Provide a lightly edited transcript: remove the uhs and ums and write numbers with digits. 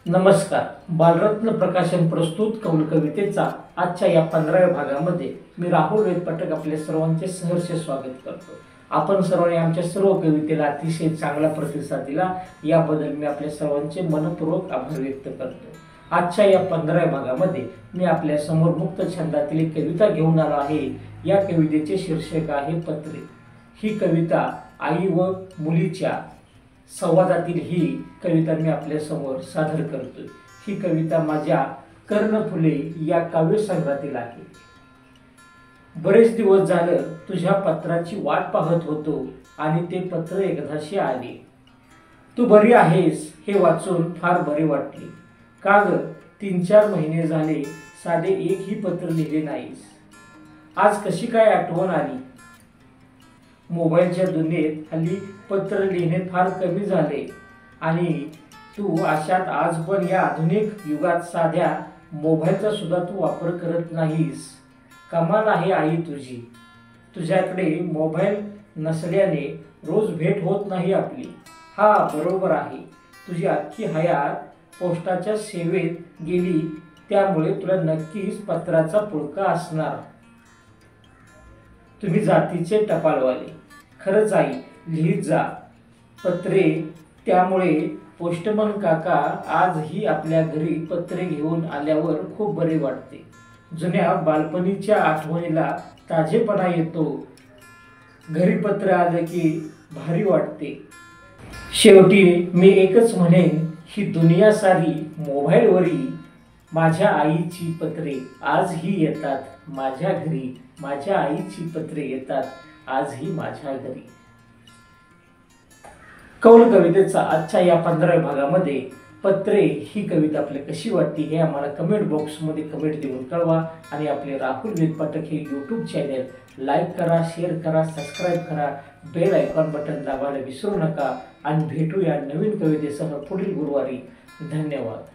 नमस्कार. बालरत्न प्रकाशन प्रस्तुत कौल कवितेचा आजच्या या 15व्या भागामध्ये मी राहुल वेदपाठक आपल्या सर्वांचे सहर्ष स्वागत करतो. आपण सर्वांनी आमच्या सर्व कवितेला अतिशय चांगला प्रतिसाद दिला, याबद्दल मी आपल्या सर्वांचे मनपूर्वक आभार व्यक्त करतो. आजच्या या 15व्या भागामध्ये मी आपल्या समोर मुक्त छंदातील एक कविता घेऊन आलो आहे. या कवितेचे शीर्षक आहे पत्रे. ही कविता आई व मुलीच्या संवादातील ही कविता मी आपल्या समोर सादर करतो. ही कविता माझ्या कर्णफुले या काव्यसंग्रहातील आहे. बरेच दिवस झालं तुझ्या पत्राची वाट पाहत होतो आणि ते पत्र एकदाशी आले. तू बरी आहेस हे वाचून फार बरे वाटले. का ग 3-4 महिने झाले साधे एकही पत्र लिहिले नाहीस. आज कशी काय आठवण आली. मोबाईलच्या दुनियेत हल्ली पत्र लिहिणे फार कमी झाले आणि तू अशात आज पण या आधुनिक युगात साध्या मोबाईलचा सुद्धा तू वापर करत नाहीस. कमाल आहे आई तुझी. तुझ्याकडे मोबाईल नसल्याने रोज भेट होत नाही आपली. हा बरोबर आहे. तुझी अख्खी हयात पोस्टाच्या सेवेत गेली, त्यामुळे तुला नक्कीच पत्राचा पुळका असणार. तुम्ही जातीचे टपालवाले. खरंच आई, लिहित जा पत्रे. त्यामुळे पोस्टमन काका आजही आपल्या घरी पत्रे घेऊन आल्यावर खूप बरे वाटते. जुन्या बालपणीच्या आठवणीला ताजेपणा येतो. घरी पत्र आलं की भारी वाटते. शेवटी मी एकच म्हणेन, ही दुनिया सारी मोबाईलवरी. माझ्या आईची पत्रे आजही येतात माझ्या घरी. माझ्या आईची पत्रे येतात आजही माझ्या घरी. कौल कवितेचा आजच्या या 15व्या भागामध्ये पत्रे ही कविता आपल्याला कशी वाटते हे आम्हाला कमेंट बॉक्समध्ये कमेंट देऊन कळवा. आणि आपले राहुल वेदपाठक हे यूट्यूब चॅनल लाईक करा, शेअर करा, सबस्क्राईब करा, बेल आयकॉन बटन दाबायला विसरू नका. आणि भेटूया नवीन कवितेसह पुढील गुरुवारी. धन्यवाद.